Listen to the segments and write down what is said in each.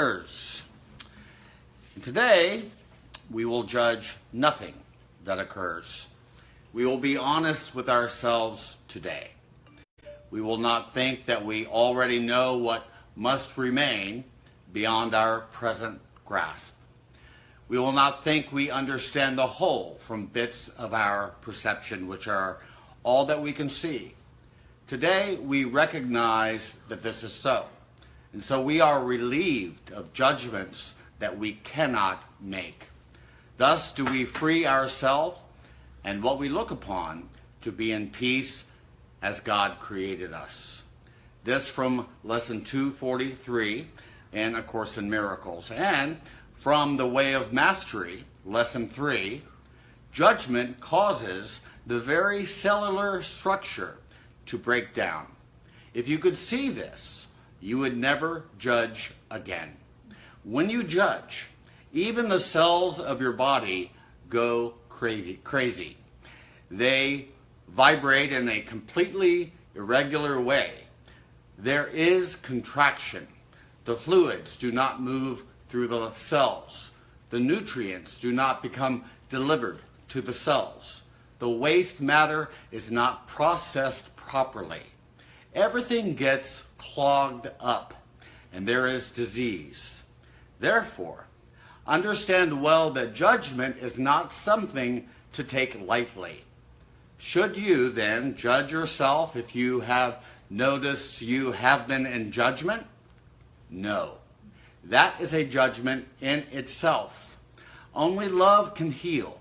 occurs. And today, we will judge nothing that occurs. We will be honest with ourselves today. We will not think that we already know what must remain beyond our present grasp. We will not think we understand the whole from bits of our perception, which are all that we can see. Today, we recognize that this is so. And so we are relieved of judgments that we cannot make. Thus do we free ourselves and what we look upon to be in peace as God created us. This from lesson 243 in A Course in Miracles. And from The Way of Mastery, lesson 3, judgment causes the very cellular structure to break down. If you could see this, you would never judge again. When you judge, even the cells of your body go crazy. They vibrate in a completely irregular way. There is contraction. The fluids do not move through the cells. The nutrients do not become delivered to the cells. The waste matter is not processed properly. Everything gets clogged up, and there is disease. Therefore, understand well that judgment is not something to take lightly. Should you then judge yourself if you have noticed you have been in judgment? No. That is a judgment in itself. Only love can heal.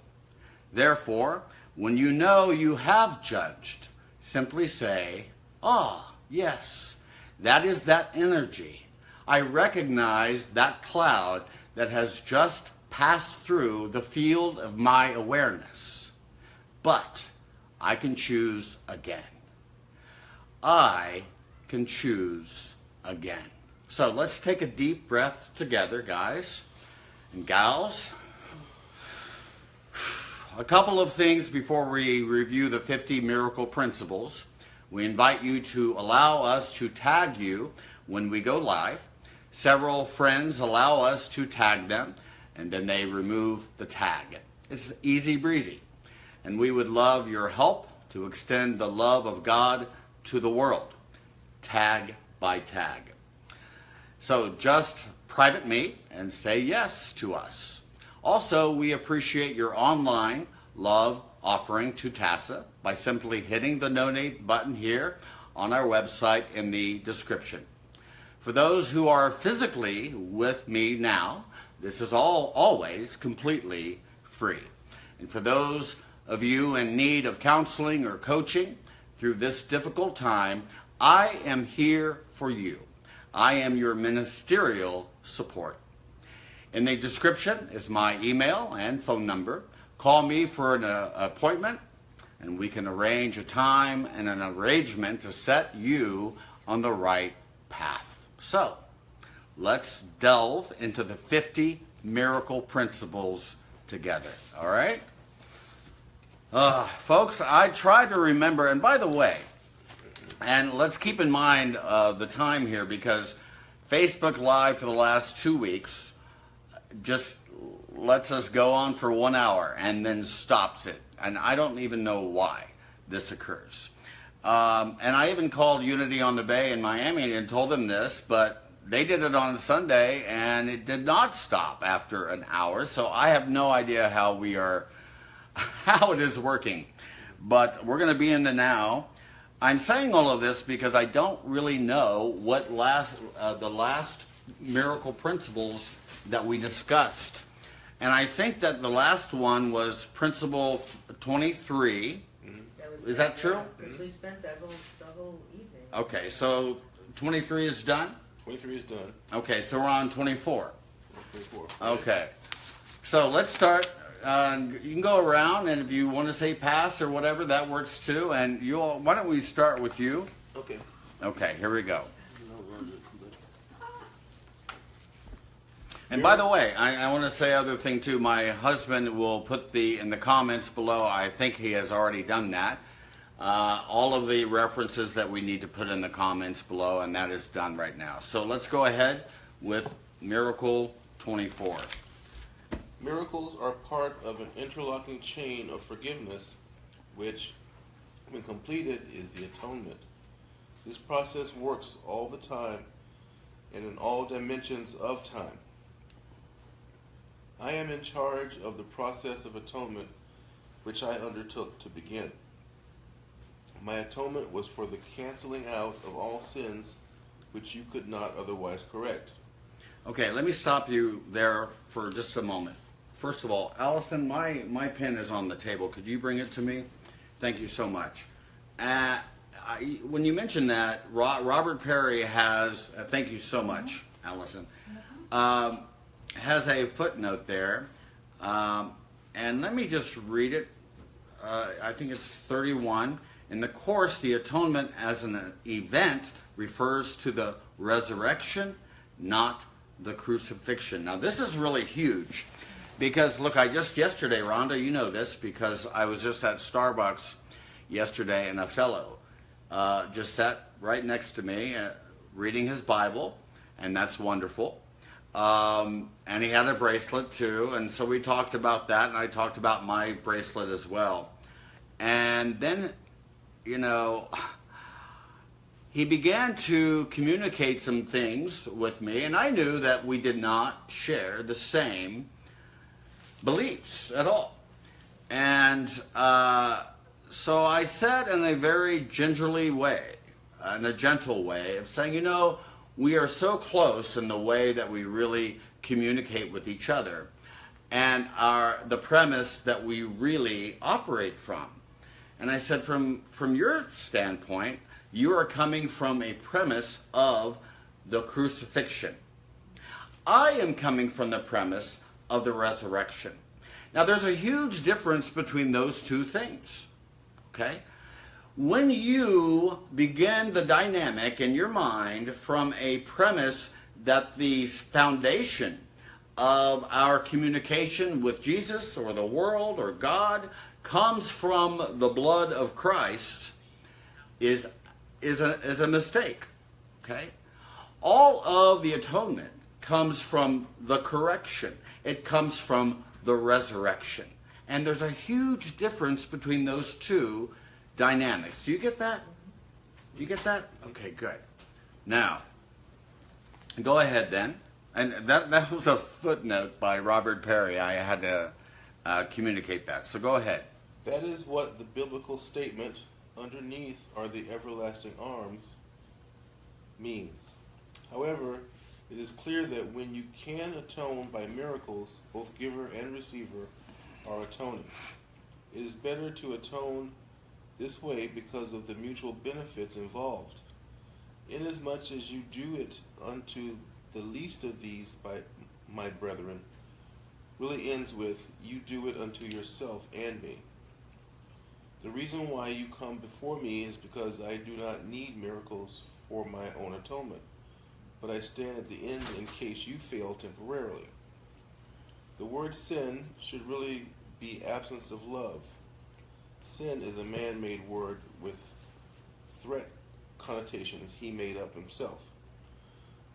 Therefore, when you know you have judged, simply say, "Ah, yes, that is that energy. I recognize that cloud that has just passed through the field of my awareness. But I can choose again. I can choose again." So let's take a deep breath together, guys and gals. A couple of things before we review the 50 miracle principles. We invite you to allow us to tag you when we go live. Several friends allow us to tag them, and then they remove the tag. It's easy breezy. And we would love your help to extend the love of God to the world, tag by tag. So just private me and say yes to us. Also, we appreciate your online love offering to TASA by simply hitting the donate button here on our website in the description. For those who are physically with me now, this is always completely free. And for those of you in need of counseling or coaching through this difficult time, I am here for you. I am your ministerial support. In the description is my email and phone number. Call me for an appointment, and we can arrange a time and an arrangement to set you on the right path. So, let's delve into the 50 miracle principles together, all right? Folks, I try to remember, and by the way, and let's keep in mind the time here, because Facebook Live for the last 2 weeks just lets us go on for 1 hour and then stops it. And I don't even know why this occurs. And I even called Unity on the Bay in Miami and told them this, but they did it on Sunday and it did not stop after an hour. So I have no idea how it is working. But we're going to be in the now. I'm saying all of this because I don't really know what the last miracle principles that we discussed. And I think that the last one was principle 23. Is that true? Because we spent the whole evening. Okay, so 23 is done? 23 is done. Okay, so we're on 24. 24. Okay. So let's start. You can go around, and if you want to say pass or whatever, that works too. And why don't we start with you? Okay. Okay, here we go. And by the way, I want to say other thing too. My husband will put in the comments below. I think he has already done that. All of the references that we need to put in the comments below, and that is done right now. So let's go ahead with Miracle 24. Miracles are part of an interlocking chain of forgiveness, which, when completed, is the atonement. This process works all the time and in all dimensions of time. I am in charge of the process of atonement, which I undertook to begin. My atonement was for the canceling out of all sins which you could not otherwise correct. Okay, let me stop you there for just a moment. First of all, Allison, my pen is on the table. Could you bring it to me? Thank you so much. When you mentioned that, Robert Perry has, thank you so much, Allison, has a footnote there. And let me just read it. I think it's 31. In the course, the atonement as an event refers to the resurrection, not the crucifixion. Now, this is really huge because, look, yesterday, Rhonda, you know this because I was just at Starbucks yesterday and a fellow just sat right next to me reading his Bible, and that's wonderful. And he had a bracelet too, and so we talked about that, and I talked about my bracelet as well. And then, he began to communicate some things with me, and I knew that we did not share the same beliefs at all. And so I said in a very gingerly way, in a gentle way, of saying, we are so close in the way that we really communicate with each other, and the premise that we really operate from. And I said, from your standpoint, you are coming from a premise of the crucifixion. I am coming from the premise of the resurrection. Now, there's a huge difference between those two things, okay? When you begin the dynamic in your mind from a premise that the foundation of our communication with Jesus or the world or God comes from the blood of Christ is a mistake, okay? All of the atonement comes from the correction. It comes from the resurrection. And there's a huge difference between those two dynamics. Do you get that? Do you get that? Okay, good. Now, go ahead then. And that was a footnote by Robert Perry. I had to communicate that. So go ahead. That is what the biblical statement, underneath are the everlasting arms, means. However, it is clear that when you can atone by miracles, both giver and receiver are atoning. It is better to atone this way because of the mutual benefits involved. Inasmuch as you do it unto the least of these, by my brethren, really ends with, you do it unto yourself and me. The reason why you come before me is because I do not need miracles for my own atonement, but I stand at the end in case you fail temporarily. The word sin should really be absence of love. Sin is a man-made word with threat connotations he made up himself.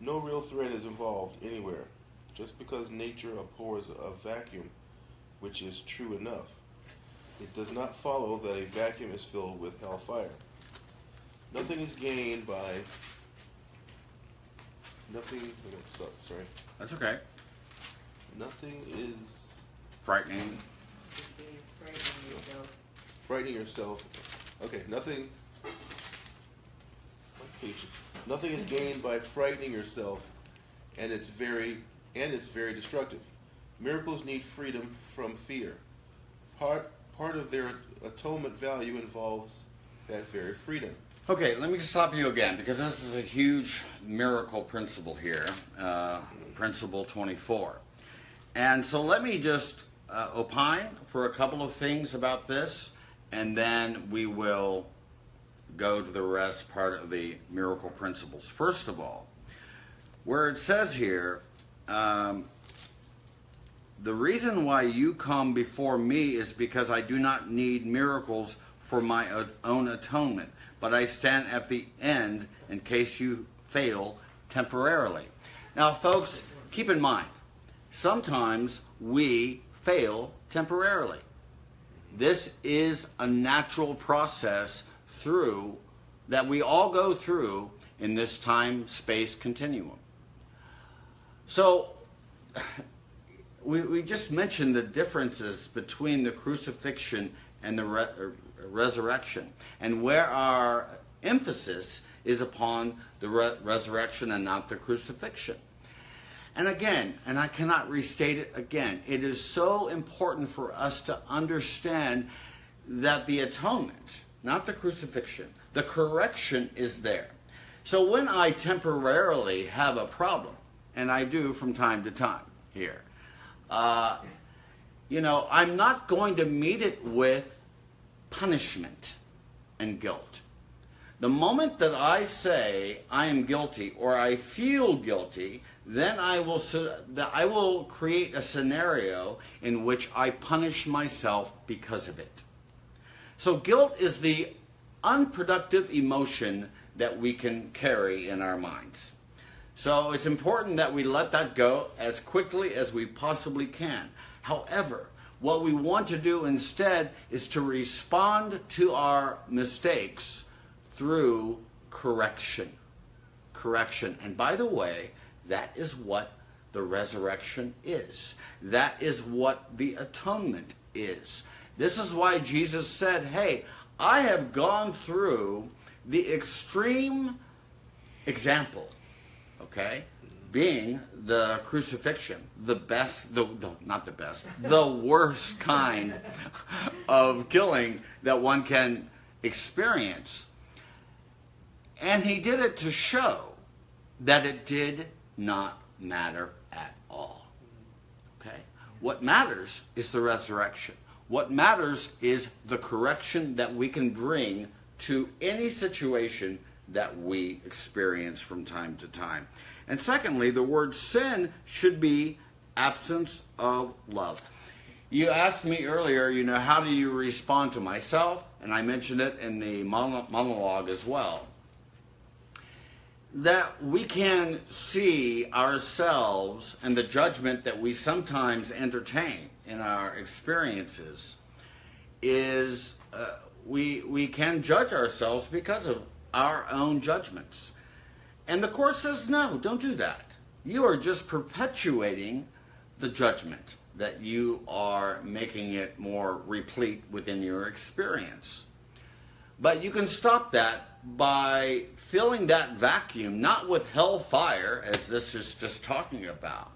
No real threat is involved anywhere, just because nature abhors a vacuum, which is true enough. It does not follow that a vacuum is filled with hellfire. Nothing is gained by... Sorry. That's okay. Nothing is... Frightening. Frightening yourself. Okay, nothing... Nothing is gained by frightening yourself, and it's very destructive. Miracles need freedom from fear. Part of their atonement value involves that very freedom. Okay, let me stop you again, because this is a huge miracle principle here, principle 24. And so let me just opine for a couple of things about this, and then we will go to the rest part of the miracle principles. First of all, where it says here, the reason why you come before me is because I do not need miracles for my own atonement, but I stand at the end in case you fail temporarily. Now, folks, keep in mind, sometimes we fail temporarily. This is a natural process that we all go through in this time-space continuum. So, we just mentioned the differences between the crucifixion and the resurrection, and where our emphasis is upon the resurrection and not the crucifixion. And again, and I cannot restate it again, it is so important for us to understand that the atonement, not the crucifixion, the correction is there. So when I temporarily have a problem, and I do from time to time here, I'm not going to meet it with punishment and guilt. The moment that I say I am guilty or I feel guilty, then I will create a scenario in which I punish myself because of it. So guilt is the unproductive emotion that we can carry in our minds. So it's important that we let that go as quickly as we possibly can. However, what we want to do instead is to respond to our mistakes through correction. Correction. And by the way, that is what the resurrection is. That is what the atonement is. This is why Jesus said, hey, I have gone through the extreme example, okay, being the crucifixion, the worst kind of killing that one can experience. And he did it to show that it did not matter at all. Okay? What matters is the resurrection. What matters is the correction that we can bring to any situation that we experience from time to time. And secondly, the word sin should be absence of love. You asked me earlier, how do you respond to myself? And I mentioned it in the monologue as well. That we can see ourselves and the judgment that we sometimes entertain in our experiences is we can judge ourselves because of our own judgments. And the court says, no, don't do that. You are just perpetuating the judgment, that you are making it more replete within your experience. But you can stop that by filling that vacuum, not with hellfire, as this is just talking about,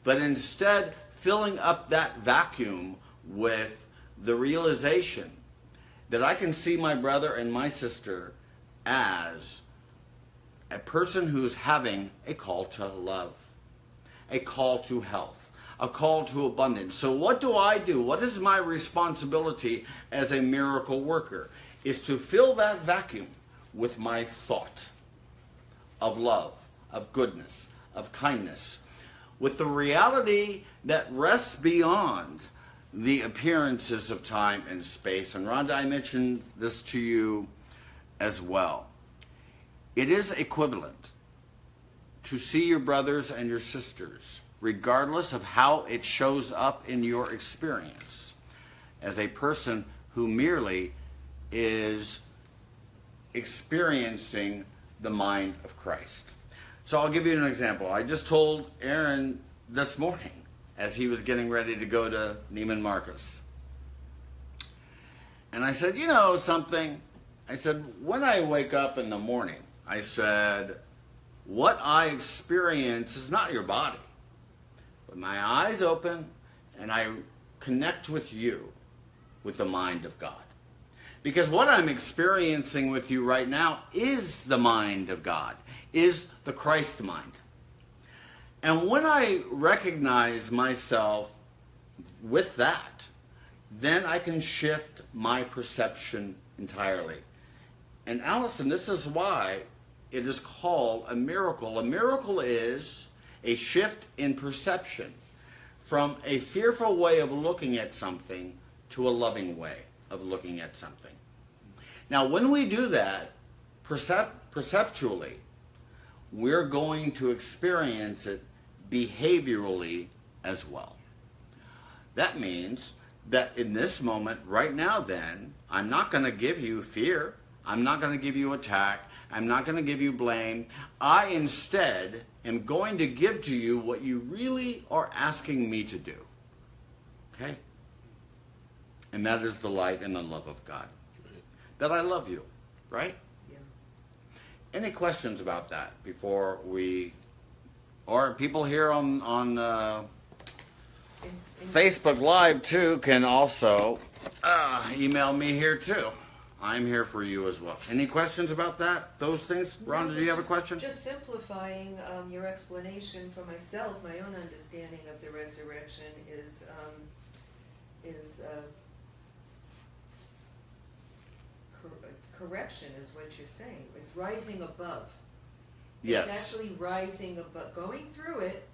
but instead filling up that vacuum with the realization that I can see my brother and my sister as a person who's having a call to love, a call to health, a call to abundance. So what do? What is my responsibility as a miracle worker? Is to fill that vacuum with my thought of love, of goodness, of kindness, with the reality that rests beyond the appearances of time and space. And Rhonda, I mentioned this to you as well. It is equivalent to see your brothers and your sisters, regardless of how it shows up in your experience, as a person who merely is experiencing the mind of Christ. So I'll give you an example. I just told Aaron this morning as he was getting ready to go to Neiman Marcus. And I said, something? I said, when I wake up in the morning, I said, what I experience is not your body. But my eyes open and I connect with you with the mind of God. Because what I'm experiencing with you right now is the mind of God, is the Christ mind. And when I recognize myself with that, then I can shift my perception entirely. And Allison, this is why it is called a miracle. A miracle is a shift in perception from a fearful way of looking at something to a loving way of looking at something. Now, when we do that, perceptually, we're going to experience it behaviorally as well. That means that in this moment, right now then, I'm not going to give you fear. I'm not going to give you attack. I'm not going to give you blame. I instead am going to give to you what you really are asking me to do. Okay? And that is the light and the love of God. Right. That I love you, right? Yeah. Any questions about that before we, or people here on Facebook Live too can also email me here too. I'm here for you as well. Any questions about that? Those things? Rhonda, do you have a question? Just simplifying your explanation for myself, my own understanding of the resurrection is correction is what you're saying. It's rising above. Yes. It's actually rising above, going through it,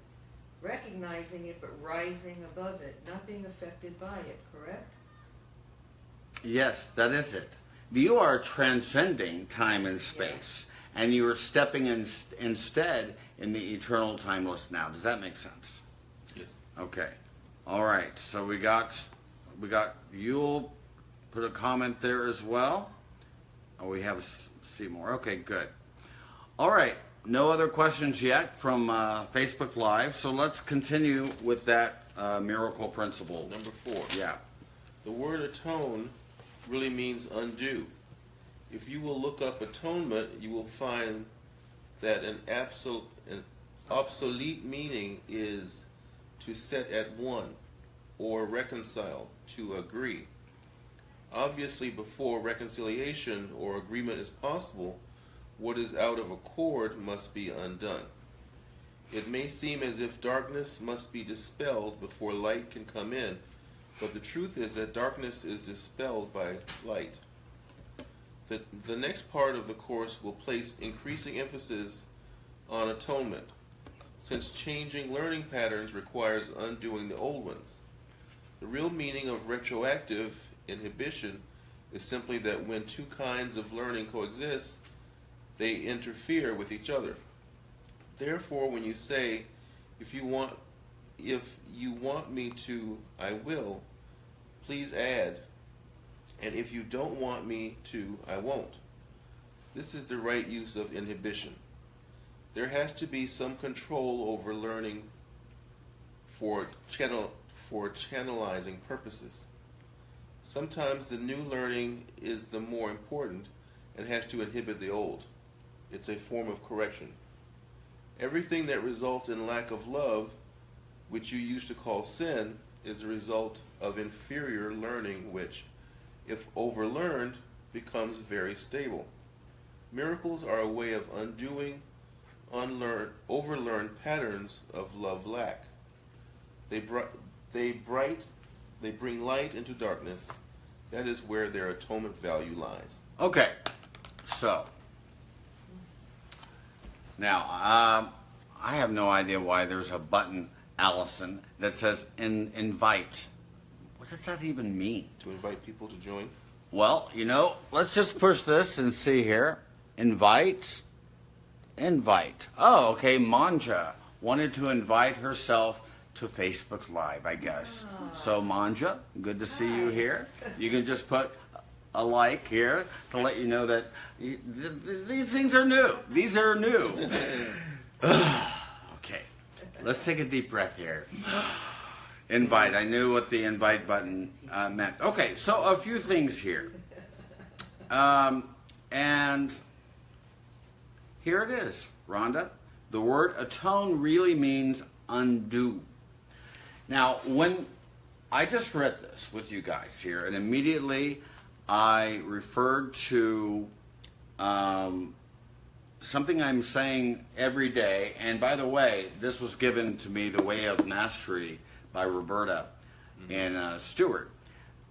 recognizing it, but rising above it, not being affected by it, correct? Yes, that is it. You are transcending time and space, and you are stepping in instead in the eternal timeless now. Does that make sense? Yes. Okay. All right. So we got you'll put a comment there as well. Oh, we have Seymour. Okay, good. All right. No other questions yet from Facebook Live. So let's continue with that miracle principle. Number 4. Yeah. The word atone really means undo. If you will look up atonement, you will find that an obsolete meaning is to set at one or reconcile, to agree. Obviously, before reconciliation or agreement is possible, what is out of accord must be undone. It may seem as if darkness must be dispelled before light can come in, but the truth is that darkness is dispelled by light. The next part of the course will place increasing emphasis on atonement, since changing learning patterns requires undoing the old ones. The real meaning of retroactive inhibition is simply that when two kinds of learning coexist, they interfere with each other. Therefore, when you say, if you want me to, I will, please add, and if you don't want me to, I won't. This is the right use of inhibition. There has to be some control over learning for channelizing purposes. Sometimes the new learning is the more important and has to inhibit the old. It's a form of correction. Everything that results in lack of love, which you used to call sin, is a result of inferior learning which, if overlearned, becomes very stable. Miracles are a way of undoing overlearned patterns of love lack. They bring light into darkness. That is where their atonement value lies. Okay. So now I have no idea why there's a button, Allison, that says invite. What does that even mean? To invite people to join? Well, let's just push this and see here. Invite. Oh, okay. Manja wanted to invite herself to Facebook Live, I guess. Oh. So, Manja, good to see you here. You can just put a like here to let you know that these things are new. These are new. Okay. Let's take a deep breath here. Invite. I knew what the invite button meant. Okay, so a few things here. And here it is, Rhonda. The word atone really means undo. Now, when I just read this with you guys here, and immediately I referred to something I'm saying every day. And by the way, this was given to me, The Way of Mastery, by Roberta and Stewart.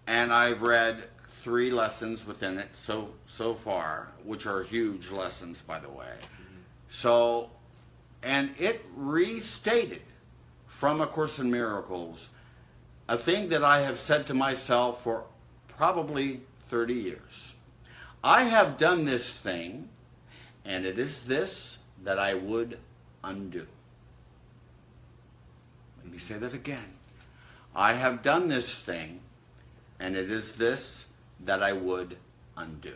And I've read 3 lessons within it so far, which are huge lessons, by the way. So, and it restated from A Course in Miracles a thing that I have said to myself for probably 30 years. I have done this thing, and it is this that I would undo. me say that again. I have done this thing, and it is this that I would undo.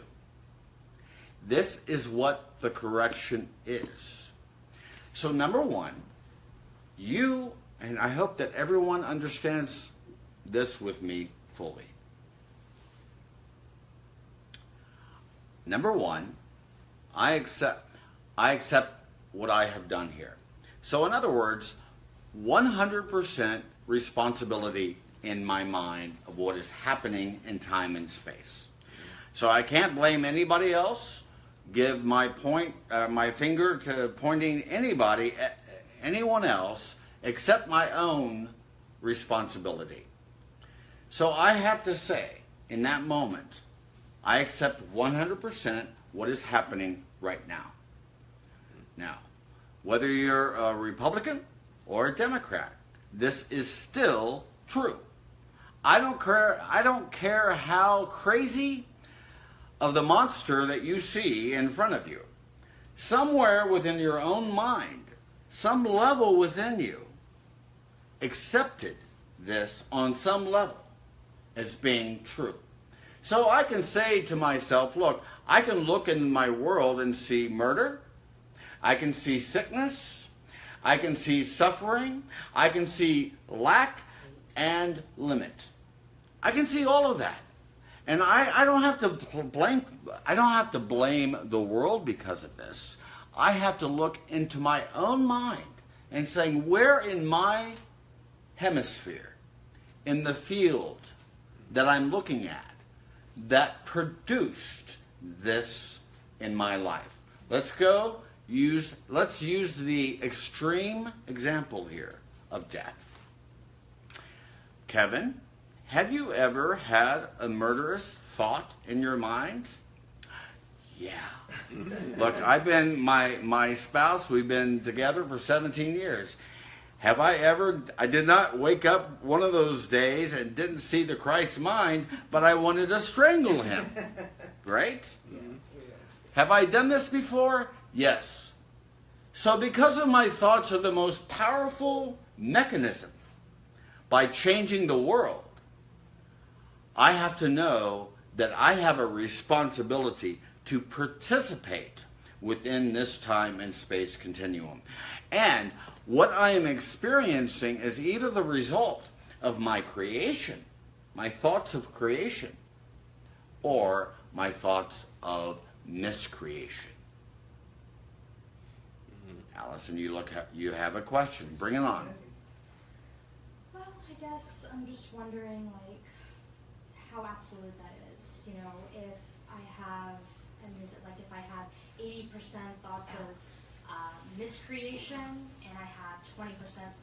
This is what the correction is. So number one, you, and I hope that everyone understands this with me fully. Number one, I accept what I have done here. So in other words, 100% responsibility in my mind of what is happening in time and space. So I can't blame anybody else, give my finger to pointing anyone else, except my own responsibility. So I have to say, in that moment, I accept 100% what is happening right now. Now, whether you're a Republican or a Democrat, this is still true. I don't care how crazy of the monster that you see in front of you. Somewhere within your own mind, some level within you, accepted this on some level as being true. So I can say to myself, look, I can look in my world and see murder. I can see sickness. I can see suffering. I can see lack and limit. I can see all of that. And I don't have to blame the world because of this. I have to look into my own mind and saying, where in my hemisphere, in the field that I'm looking at, that produced this in my life. Let's use the extreme example here of death. Kevin, have you ever had a murderous thought in your mind? Yeah. Look, my spouse, we've been together for 17 years. I did not wake up one of those days and didn't see the Christ mind, but I wanted to strangle him. Right? Yeah. Have I done this before? Yes. So because of my thoughts are the most powerful mechanism by changing the world, I have to know that I have a responsibility to participate within this time and space continuum. And what I am experiencing is either the result of my creation, my thoughts of creation, or my thoughts of miscreation. Allison, you have a question. Bring it on. Well, I guess I'm just wondering, like, how absolute that is. You know, if I have, is it like if I have 80% thoughts of miscreation and I have 20%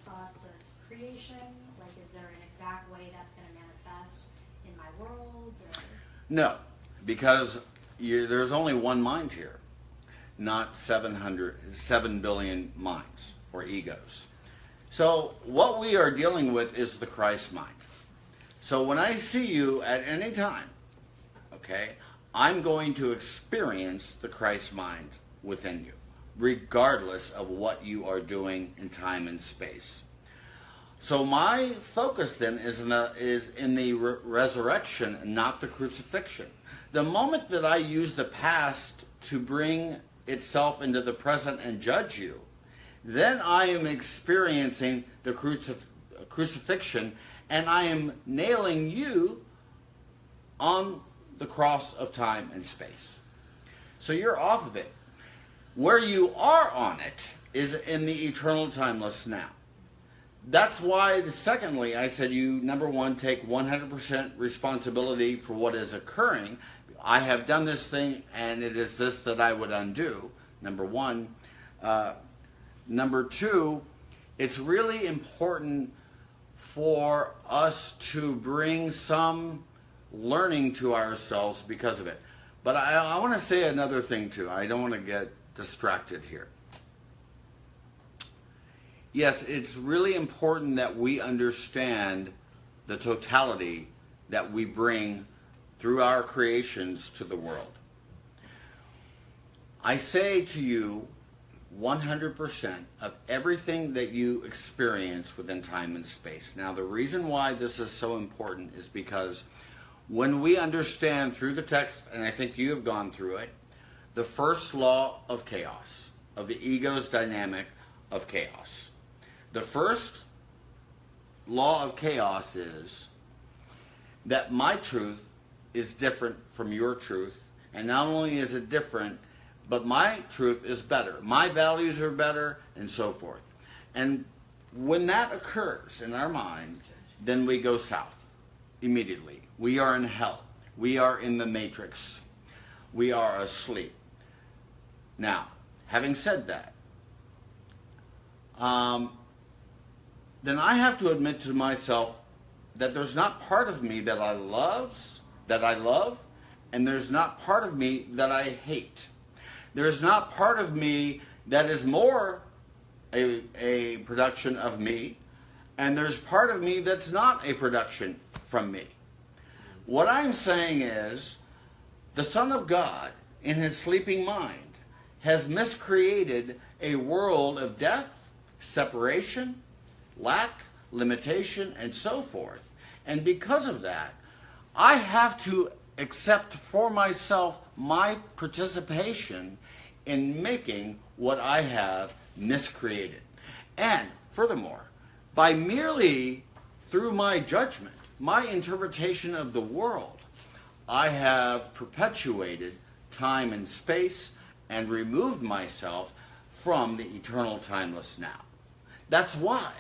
thoughts of creation, like, is there an exact way that's going to manifest in my world? Or? No, because there's only one mind here, not 7 billion minds or egos. So what we are dealing with is the Christ mind. So when I see you at any time, okay, I'm going to experience the Christ mind within you, regardless of what you are doing in time and space. So my focus then is in the resurrection, not the crucifixion. The moment that I use the past to bring itself into the present and judge you, then I am experiencing the crucifixion, and I am nailing you on the cross of time and space. So you're off of it. Where you are on it is in the eternal timeless now. That's why, secondly, I said you, number one, take 100% responsibility for what is occurring. I have done this thing, and it is this that I would undo, number one. Number two, it's really important for us to bring some learning to ourselves because of it. But I want to say another thing, too. I don't want to get distracted here. Yes, it's really important that we understand the totality that we bring through our creations to the world. I say to you, 100% of everything that you experience within time and space. Now, the reason why this is so important is because when we understand through the text, and I think you have gone through it, the first law of chaos, of the ego's dynamic of chaos. The first law of chaos is that my truth is different from your truth, and not only is it different, but my truth is better. My values are better, and so forth. And when that occurs in our mind, then we go south immediately. We are in hell. We are in the matrix. We are asleep. Now, having said that, then I have to admit to myself that there's not part of me that I love, and there's not part of me that I hate. There's not part of me that is more a production of me, and there's part of me that's not a production from me. What I'm saying is, the Son of God, in his sleeping mind, has miscreated a world of death, separation, lack, limitation, and so forth. And because of that, I have to accept for myself my participation in making what I have miscreated. And furthermore, by merely through my judgment, my interpretation of the world, I have perpetuated time and space and removed myself from the eternal timeless now. That's why.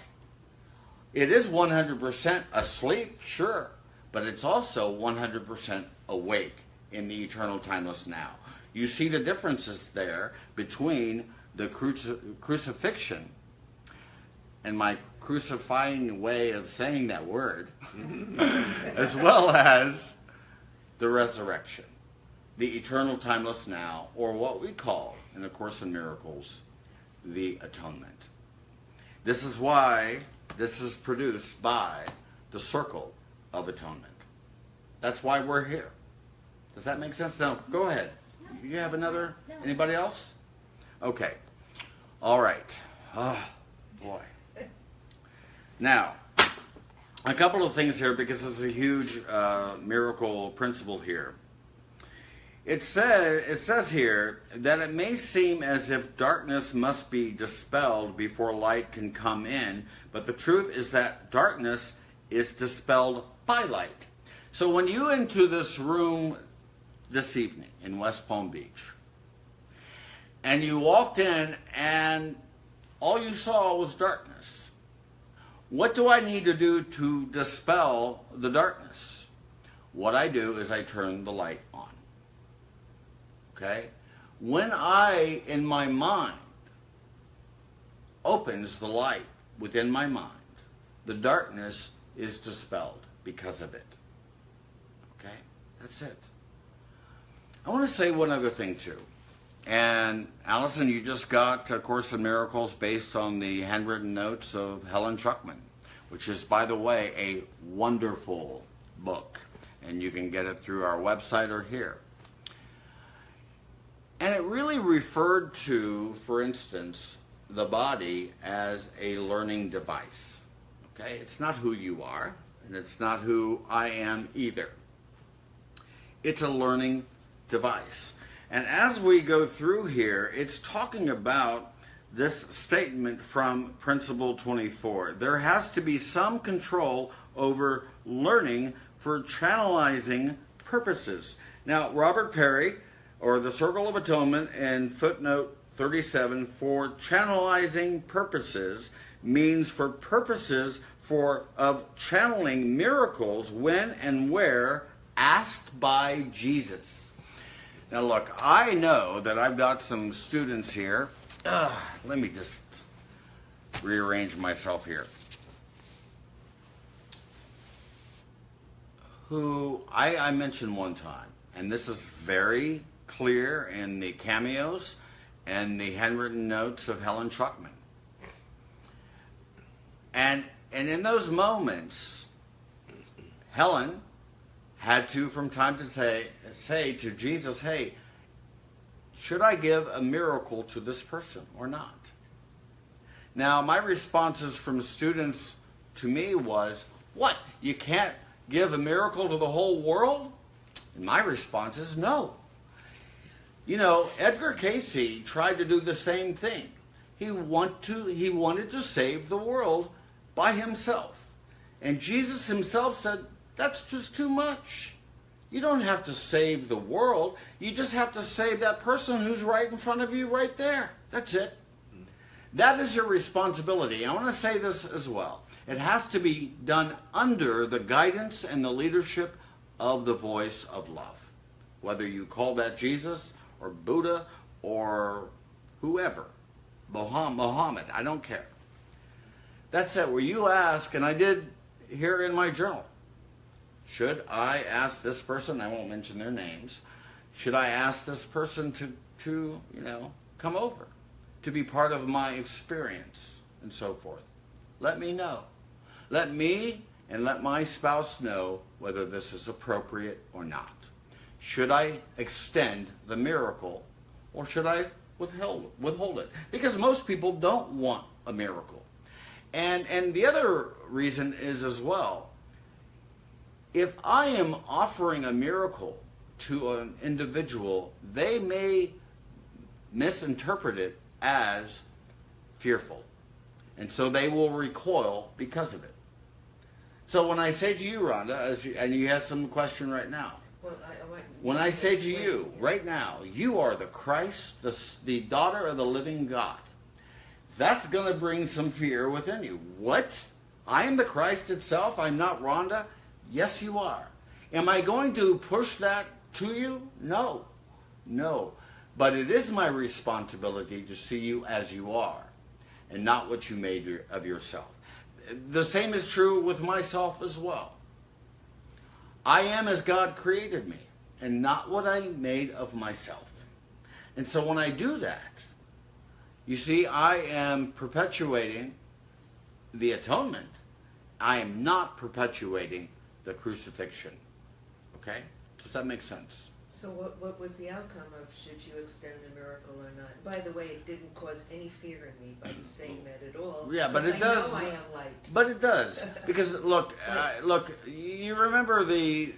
It is 100% asleep, sure, but it's also 100% awake in the eternal timeless now. You see the differences there between the crucifixion and my crucifying way of saying that word, as well as the resurrection, the eternal timeless now, or what we call, in the Course in Miracles, the atonement. This is why this is produced by the Circle of Atonement. That's why we're here. Does that make sense? Now, go ahead. You have another? No. Anybody else? Okay. All right. Oh, boy. Now, a couple of things here, because it's a huge miracle principle here. It says here that it may seem as if darkness must be dispelled before light can come in, but the truth is that darkness is dispelled by light. So when you enter this room this evening in West Palm Beach, and you walked in and all you saw was darkness, what do I need to do to dispel the darkness? What I do is I turn the light on. Okay? When I, in my mind, opens the light within my mind, the darkness is dispelled because of it. Okay? That's it. I want to say one other thing, too. And, Allison, you just got A Course in Miracles based on the handwritten notes of Helen Schucman, which is, by the way, a wonderful book. And you can get it through our website or here. And it really referred to, for instance, the body as a learning device. Okay? It's not who you are, and it's not who I am either. It's a learning device. And as we go through here, it's talking about this statement from Principle 24. There has to be some control over learning for channelizing purposes. Now, Robert Perry, or the Circle of Atonement, in footnote 37, for channelizing purposes means for purposes of channeling miracles when and where asked by Jesus. Now look, I know that I've got some students here. Let me just rearrange myself here. Who I mentioned one time, and this is very clear in the cameos and the handwritten notes of Helen Schucman. And in those moments, Helen had to, from time to say to Jesus, hey, should I give a miracle to this person or not? Now, my responses from students to me was, what, you can't give a miracle to the whole world? And my response is no. You know, Edgar Casey tried to do the same thing. He wanted to save the world by himself. And Jesus himself said, that's just too much. You don't have to save the world. You just have to save that person who's right in front of you right there. That's it. That is your responsibility. I want to say this as well. It has to be done under the guidance and the leadership of the voice of love. Whether you call that Jesus or Buddha or whoever, Muhammad, I don't care. That's it. Where you ask, and I did here in my journal, should I ask this person, I won't mention their names, should I ask this person to come over, to be part of my experience and so forth? Let me know. Let me and let my spouse know whether this is appropriate or not. Should I extend the miracle or should I withhold it? Because most people don't want a miracle. And the other reason is as well, if I am offering a miracle to an individual, they may misinterpret it as fearful. And so they will recoil because of it. So when I say to you, Rhonda, and you have some question right now, when I say to you right now, you are the Christ, the daughter of the living God, that's going to bring some fear within you. What? I am the Christ itself? I'm not Rhonda? Yes, you are. Am I going to push that to you? No. No. But it is my responsibility to see you as you are and not what you made of yourself. The same is true with myself as well. I am as God created me and not what I made of myself. And so when I do that, you see, I am perpetuating the atonement. I am not perpetuating the crucifixion. Okay? Does that make sense? So what was the outcome of should you extend the miracle or not? By the way, it didn't cause any fear in me by you saying that at all. Yeah, but it does. I know I am light. But it does. Because, look, you remember the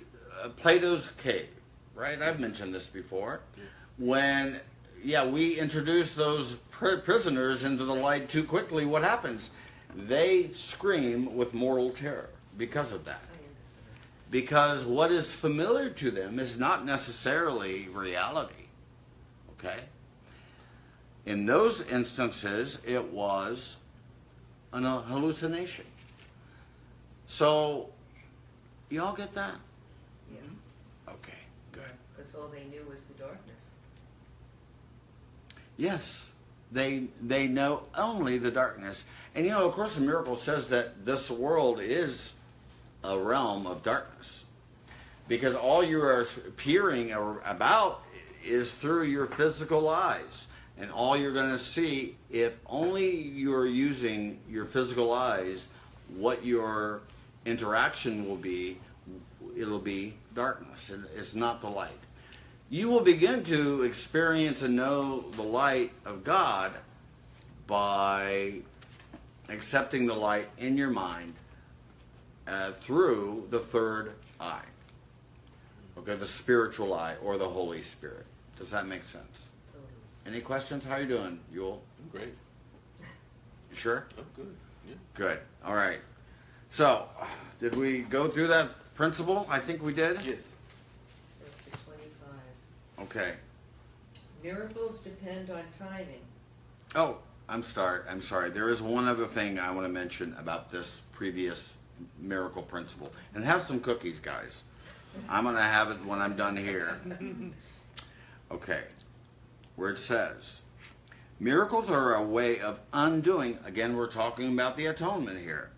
Plato's cave, right? I've mentioned this before. When, we introduce those prisoners into the light too quickly, what happens? They scream with mortal terror because of that. Because what is familiar to them is not necessarily reality. Okay? In those instances, it was an hallucination. So, you all get that? Yeah. Okay, good. Because all they knew was the darkness. Yes, they know only the darkness. And of course, the miracle says that this world is a realm of darkness. Because all you are peering about is through your physical eyes. And all you're going to see, if only you're using your physical eyes, what your interaction will be, it'll be darkness. It's not the light. You will begin to experience and know the light of God by accepting the light in your mind through the third eye. Okay, the spiritual eye or the Holy Spirit. Does that make sense? Totally. Any questions? How are you doing, Yule? I'm great. You sure? I'm good. Yeah. Good. All right. So, did we go through that principle? I think we did. Yes. Chapter 25. Okay. Miracles depend on timing. Oh, I'm sorry. There is one other thing I want to mention about this previous miracle principle. And have some cookies, guys. I'm going to have it when I'm done here. Okay. Where it says, miracles are a way of undoing, again, we're talking about the atonement here.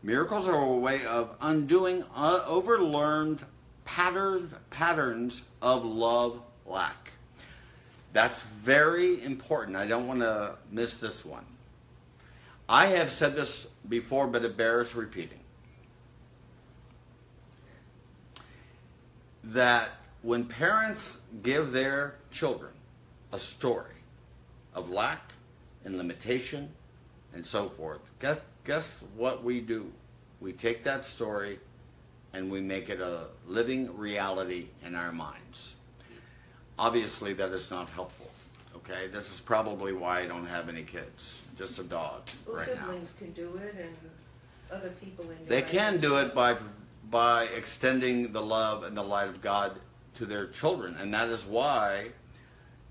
Miracles are a way of undoing overlearned patterns of love lack. That's very important. I don't want to miss this one. I have said this before, but it bears repeating. That when parents give their children a story of lack and limitation and so forth, guess what we do? We take that story and we make it a living reality in our minds. Obviously, that is not helpful. Okay, this is probably why I don't have any kids. Just a dog Well, right now. siblings can do it, and other people in your They life can as do well. it by extending the love and the light of God to their children, and that is why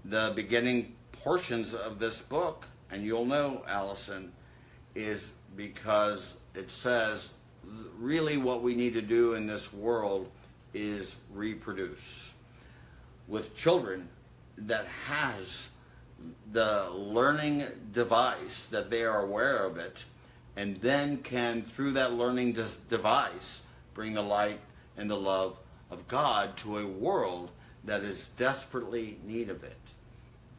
the beginning portions of this book, and you'll know, Allison, is because it says really what we need to do in this world is reproduce with children that has the learning device, that they are aware of it, and then can, through that learning device, bring the light and the love of God to a world that is desperately in need of it.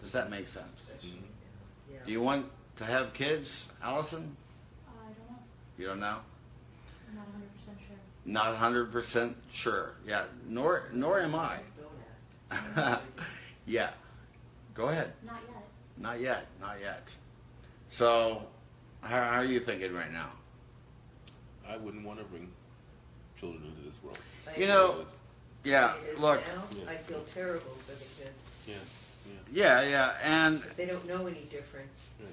Does that make sense? Yeah. Do you want to have kids, Allison? I don't know. You don't know? I'm not 100% sure. Not 100% sure. Yeah, nor am I. Don't act. Yeah. Go ahead. Not yet. Not yet. So, how are you thinking right now? I wouldn't want to bring children into this world. I You know, agree. yeah, It is look, now, Yeah. I feel terrible for the kids Yeah. yeah, and because they don't know any different. Right.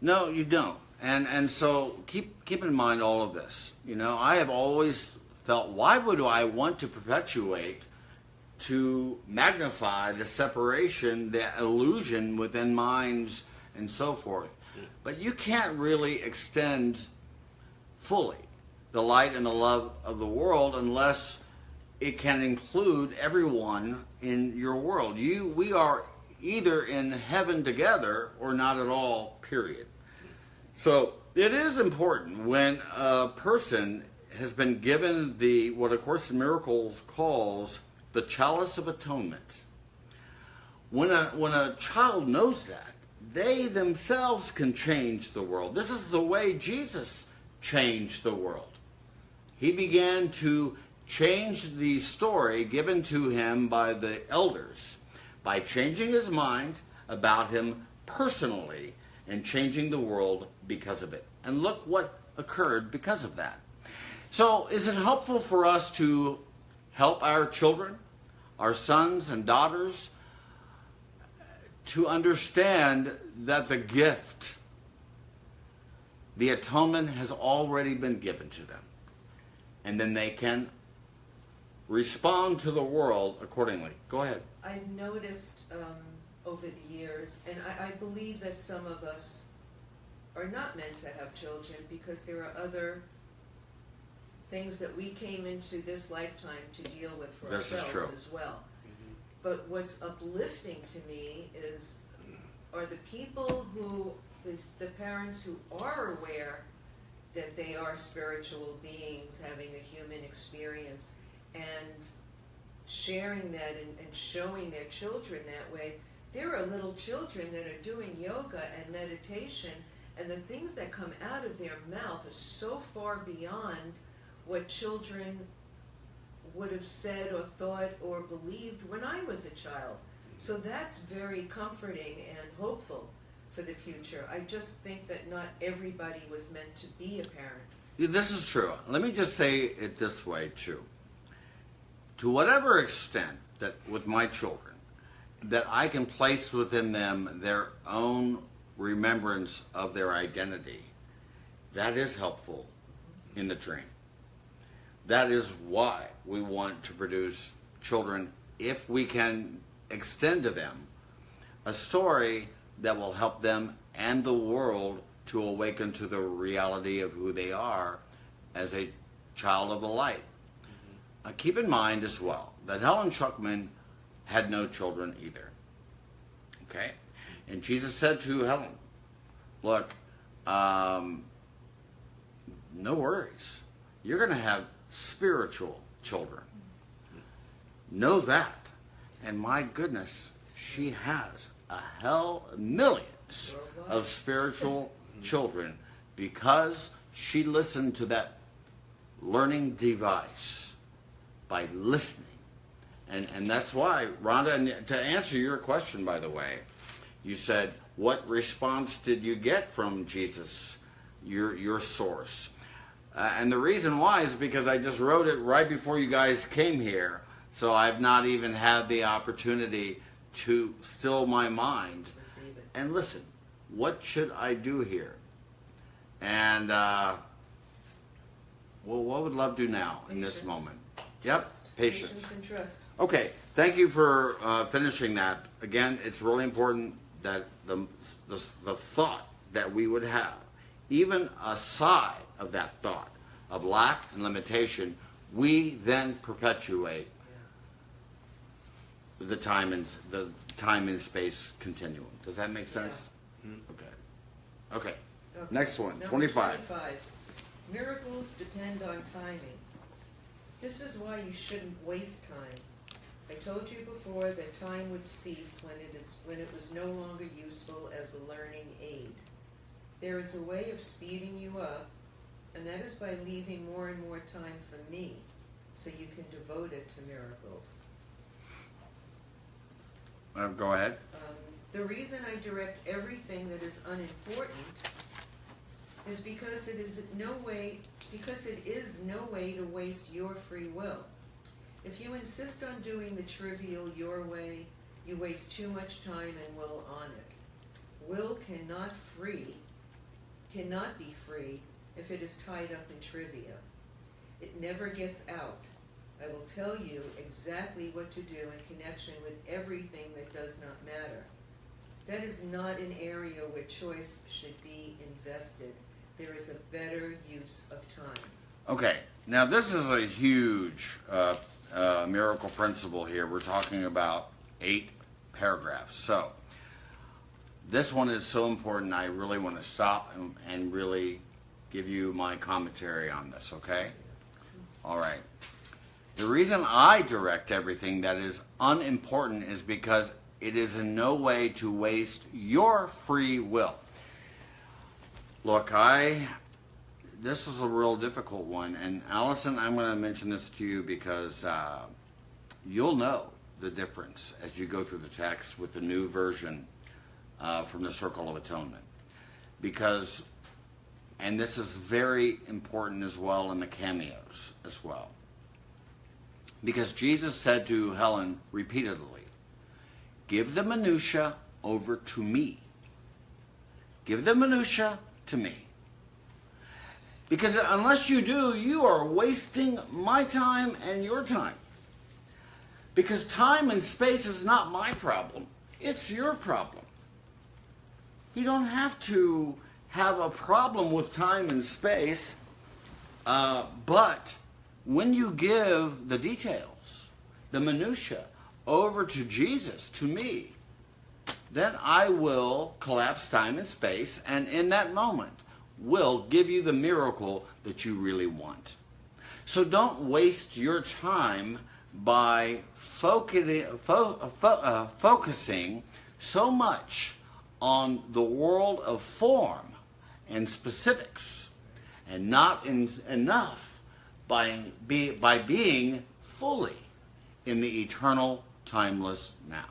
no, you don't. And so keep in mind all of this. You know, I have always felt, why would I want to perpetuate, to magnify the separation, the illusion within minds and so forth? But you can't really extend fully the light and the love of the world unless it can include everyone in your world. We are either in heaven together or not at all, period. So it is important when a person has been given what A Course in Miracles calls the Chalice of Atonement. When a child knows that, they themselves can change the world. This is the way Jesus changed the world. He began to change the story given to him by the elders by changing his mind about him personally and changing the world because of it. And look what occurred because of that. So is it helpful for us to help our children, our sons and daughters, to understand that the gift, the atonement, has already been given to them? And then they can respond to the world accordingly. Go ahead. I've noticed over the years, and I believe that some of us are not meant to have children because there are other things that we came into this lifetime to deal with for This is ourselves true. as well. But what's uplifting to me are the people the parents who are aware that they are spiritual beings having a human experience and sharing that and showing their children that way. There are little children that are doing yoga and meditation, and the things that come out of their mouth are so far beyond what children would have said or thought or believed when I was a child. So that's very comforting and hopeful for the future. I just think that not everybody was meant to be a parent. This is true. Let me just say it this way, too. To whatever extent that with my children, that I can place within them their own remembrance of their identity, that is helpful in the dream. That is why we want to produce children, if we can extend to them a story that will help them and the world to awaken to the reality of who they are as a child of the light. Keep in mind as well that Helen Schucman had no children either. Okay? And Jesus said to Helen, look, no worries. You're going to have spiritual children. Know that. And my goodness, she has millions of spiritual children because she listened to that learning device by listening And that's why, Rhonda, and to answer your question, by the way, you said, what response did you get from Jesus, your source? And the reason why is because I just wrote it right before you guys came here, so I've not even had the opportunity to still my mind and listen. What should I do here? And, well, what would love do now in this moment? Yep, patience. And trust. Okay, thank you for finishing that. Again, it's really important that the thought that we would have, even aside of that thought of lack and limitation, we then perpetuate the time and space continuum. Does that make sense? Mm-hmm. Okay. Next one, Number 25. Miracles depend on timing. This is why you shouldn't waste time. I told you before that time would cease when it was no longer useful as a learning aid. There is a way of speeding you up, and that is by leaving more and more time for me, so you can devote it to miracles. Go ahead. The reason I direct everything that is unimportant is because it is no way to waste your free will. If you insist on doing the trivial your way, you waste too much time and will on it. Will cannot be free if it is tied up in trivia. It never gets out. I will tell you exactly what to do in connection with everything that does not matter. That is not an area where choice should be invested. There is a better use of time. Okay, now this is a huge miracle principle here. We're talking about 8 paragraphs. So this one is so important, I really want to stop and really give you my commentary on this, okay? All right. The reason I direct everything that is unimportant is because it is in no way to waste your free will. Look, this is a real difficult one, and Allison, I'm going to mention this to you because you'll know the difference as you go through the text with the new version from the Circle of Atonement. Because, and this is very important as well in the cameos as well. Because Jesus said to Helen repeatedly, give the minutia over to me. Give the minutia to me. Because unless you do, you are wasting my time and your time. Because time and space is not my problem. It's your problem. You don't have to have a problem with time and space, but when you give the details, the minutia, over to Jesus, to me, then I will collapse time and space, and in that moment will give you the miracle that you really want. So don't waste your time by focusing so much on the world of form and specifics, and not enough by being fully in the eternal, timeless now.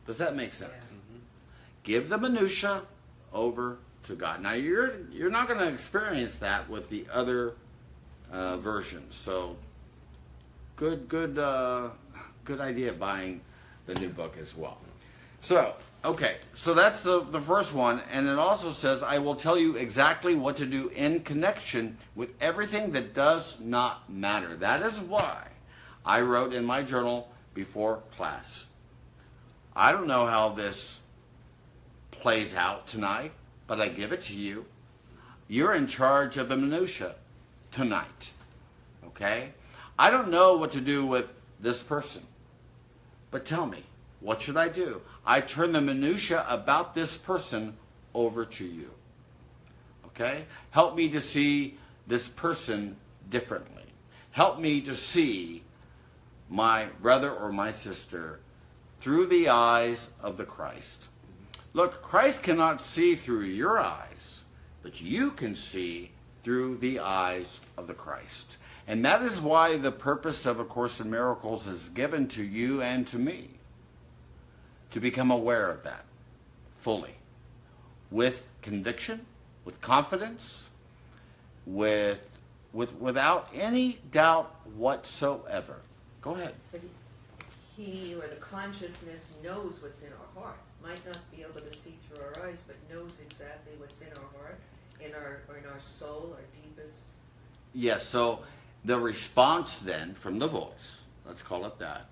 Does that make sense? Yes. Mm-hmm. Give the minutia over to God. Now you're not going to experience that with the other versions. So good idea buying the new book as well. So okay, so that's the first one, and it also says, I will tell you exactly what to do in connection with everything that does not matter. That is why I wrote in my journal before class. I don't know how this plays out tonight, but I give it to you. You're in charge of the minutia tonight, okay? I don't know what to do with this person, but tell me, what should I do? I turn the minutia about this person over to you, okay? Help me to see this person differently. Help me to see my brother or my sister through the eyes of the Christ. Look, Christ cannot see through your eyes, but you can see through the eyes of the Christ. And that is why the purpose of A Course in Miracles is given to you and to me, to become aware of that fully, with conviction, with confidence, without any doubt whatsoever. Go ahead. But he or the consciousness knows what's in our heart. Might not be able to see through our eyes, but knows exactly what's in our heart, in our soul, our deepest. Yes, so the response then from the voice, let's call it that,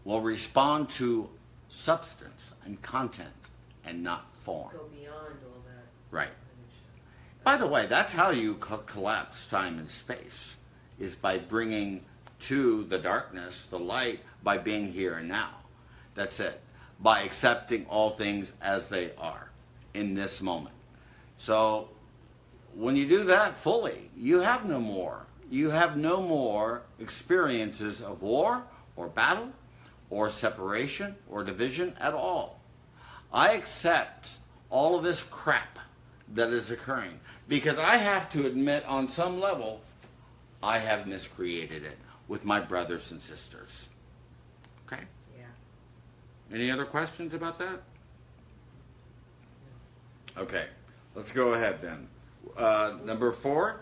will respond to substance and content and not form. Go beyond all that. Right. By the way, that's how you collapse time and space, is by bringing to the darkness the light, by being here and now. That's it. By accepting all things as they are in this moment. So when you do that fully, you have no more. You have no more experiences of war or battle or separation or division at all. I accept all of this crap that is occurring because I have to admit on some level I have miscreated it with my brothers and sisters. Okay? Yeah. Any other questions about that? Okay, let's go ahead then. Number 4.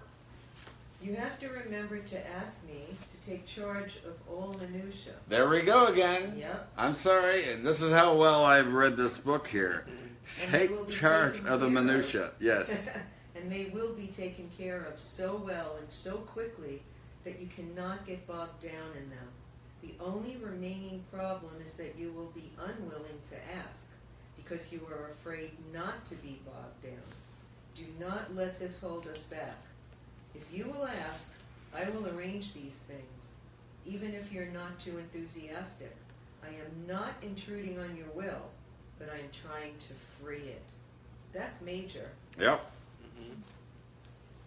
You have to remember to ask me to take charge of all minutia. There we go again. Yep. I'm sorry. This is how well I've read this book here. And they will Take be charge taken of the care of. minutia. Yes. And they will be taken care of so well and so quickly that you cannot get bogged down in them. The only remaining problem is that you will be unwilling to ask because you are afraid not to be bogged down. Do not let this hold us back. If you will ask, I will arrange these things, even if you're not too enthusiastic. I am not intruding on your will, but I am trying to free it. That's major. Yep.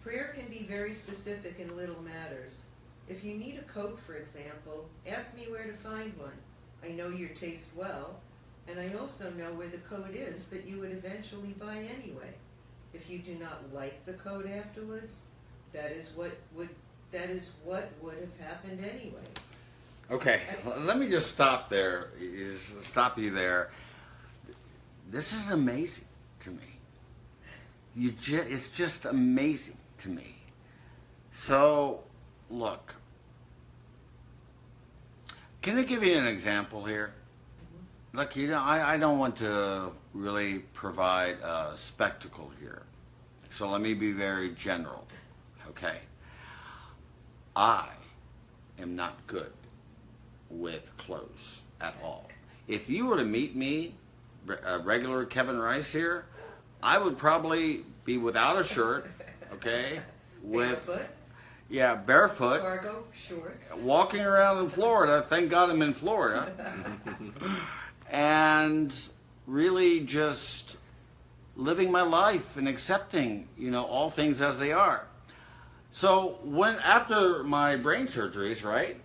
Prayer can be very specific in little matters. If you need a coat, for example, ask me where to find one. I know your taste well, and I also know where the coat is that you would eventually buy anyway. If you do not like the coat afterwards, that is what would have happened anyway. Okay, let me just stop you there. This is amazing to me. It's just amazing to me. So, look. Can I give you an example here? Look, I don't want to really provide a spectacle here. So let me be very general. Okay? I am not good with clothes at all. If you were to meet me, regular Kevin Rice here, I would probably be without a shirt, okay? Barefoot? Yeah, barefoot. Cargo shorts. Walking around in Florida. Thank God I'm in Florida. And really just living my life and accepting, all things as they are. So after my brain surgeries, right,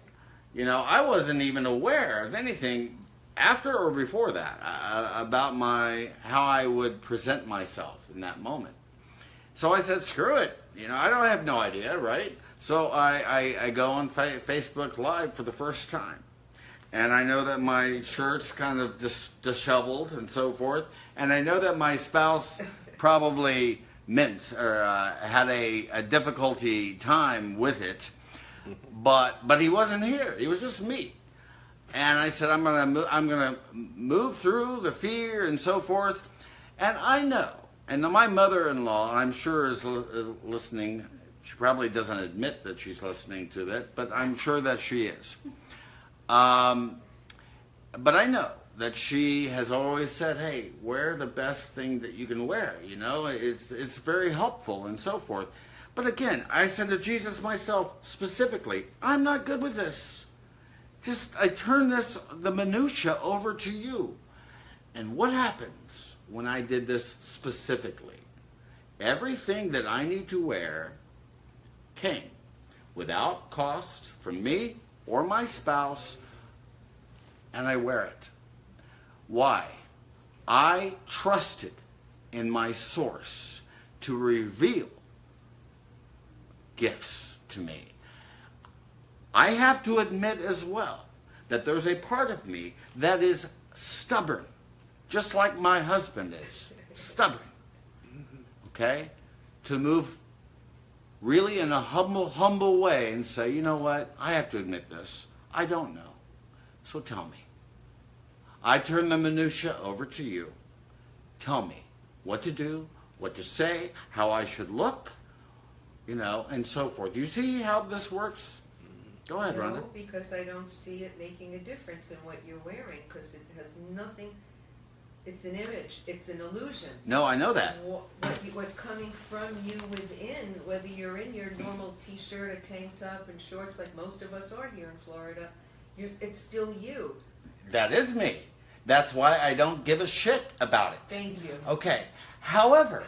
I wasn't even aware of anything after or before that about how I would present myself in that moment. So I said, screw it. I don't have no idea, right? So I go on Facebook Live for the first time. And I know that my shirt's kind of disheveled and so forth. And I know that my spouse probably had a difficulty time with it. But he wasn't here. He was just me. And I said, I'm gonna move through the fear and so forth. And I know, and my mother-in-law, I'm sure is listening. She probably doesn't admit that she's listening to that, but I'm sure that she is. But I know that she has always said, hey, wear the best thing that you can wear. It's very helpful and so forth. But again, I said to Jesus myself specifically, I'm not good with this. I turn the minutia over to you. And what happens when I did this specifically? Everything that I need to wear came without cost from me or my spouse, and I wear it. Why? I trusted in my source to reveal gifts to me. I have to admit as well that there's a part of me that is stubborn, just like my husband is stubborn. Okay? To move really in a humble way and say, you know what, I have to admit this. I don't know. So tell me. I turn the minutia over to you. Tell me what to do, what to say, how I should look, and so forth. You see how this works? Go ahead, Rhonda. No, because I don't see it making a difference in what you're wearing, because it has nothing. It's an image. It's an illusion. No, I know that. What's coming from you within, whether you're in your normal T-shirt, a tank top, and shorts like most of us are here in Florida, it's still you. That is me. That's why I don't give a shit about it. Thank you. Okay. However,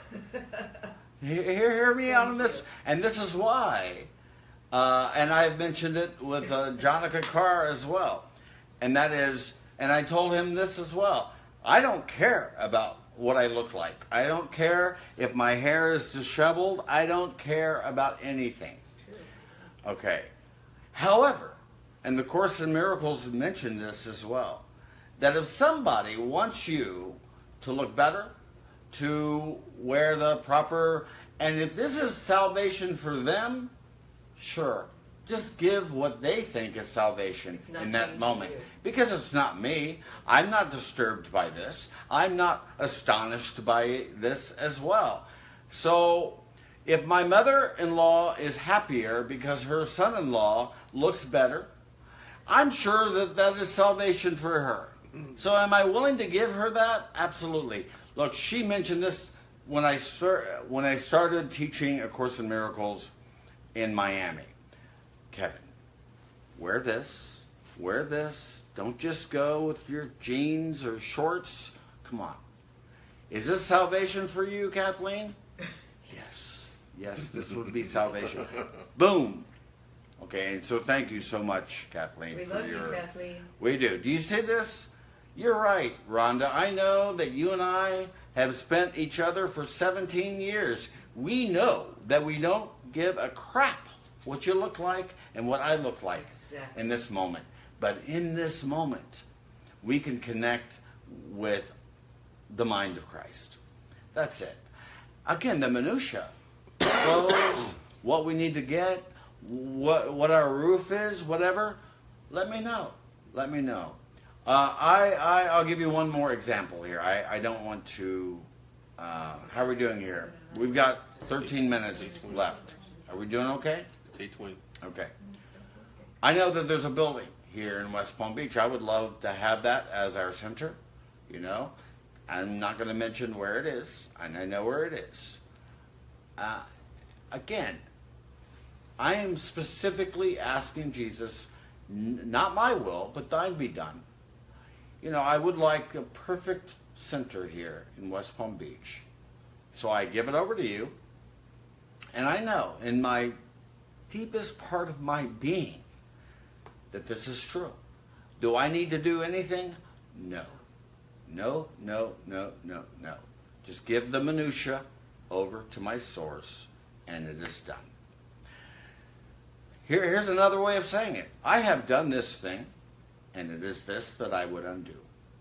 hear me out on this, and this is why, and I've mentioned it with Jonica Carr as well, and that is, and I told him this as well, I don't care about what I look like. I don't care if my hair is disheveled. I don't care about anything. Okay. However, and the Course in Miracles mentioned this as well, that if somebody wants you to look better, to wear the proper, and if this is salvation for them, sure, just give what they think is salvation in that moment. Because it's not me. I'm not disturbed by this. I'm not astonished by this as well. So if my mother-in-law is happier because her son-in-law looks better, I'm sure that that is salvation for her. So am I willing to give her that? Absolutely. Look, she mentioned this when I started teaching A Course in Miracles in Miami. Kevin, wear this. Don't just go with your jeans or shorts. Come on. Is this salvation for you, Kathleen? Yes. Yes, this would be salvation. Boom. Okay, and so thank you so much, Kathleen. We love you, Kathleen. We do. Do you see this? You're right, Rhonda. I know that you and I have spent each other for 17 years. We know that we don't give a crap what you look like and what I look like in this moment. But in this moment, we can connect with the mind of Christ. That's it. Again, the minutia. Clothes, what we need to get, what our roof is, whatever. Let me know. I'll give you one more example here. I don't want to... how are we doing here? We've got 13 minutes left. Are we doing okay? It's 8:20. Okay. I know that there's a building here in West Palm Beach. I would love to have that as our center, I'm not going to mention where it is, and I know where it is. Again, I am specifically asking Jesus, not my will, but thine be done. I would like a perfect center here in West Palm Beach. So I give it over to you. And I know in my deepest part of my being that this is true. Do I need to do anything? No. Just give the minutia over to my source, and it is done. Here's another way of saying it. I have done this thing, and it is this that I would undo.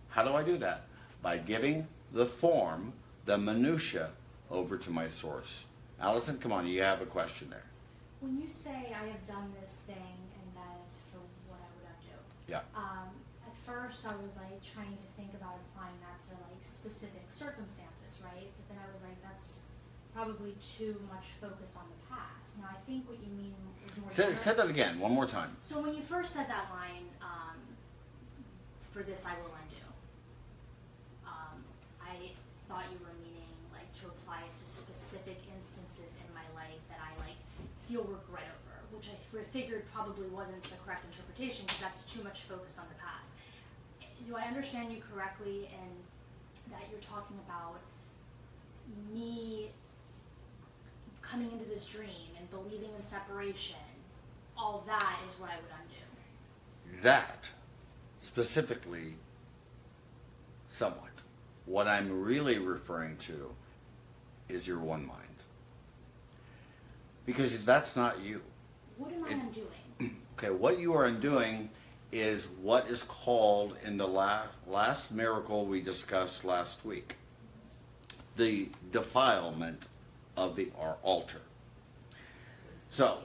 How do I do that? By giving the form, the minutia, over to my source. Allison, come on, you have a question there. When you say I have done this thing and that is for what I would undo. Yeah. At first I was trying to think about applying that to specific circumstances, right? But then I was that's probably too much focus on the past. Now I think what you mean is more... Say that again, one more time. So when you first said that line, for this I will undo, I thought you were meaning to apply it to specific instances in my life that I feel regret over, which I figured probably wasn't the correct interpretation because that's too much focused on the past. Do I understand you correctly in that you're talking about me coming into this dream and believing in separation? All that is what I would undo. That, specifically, somewhat. What I'm really referring to is your one mind. Because that's not you. What am I undoing? Okay, what you are undoing is what is called in the last miracle we discussed last week, the defilement of the altar. So,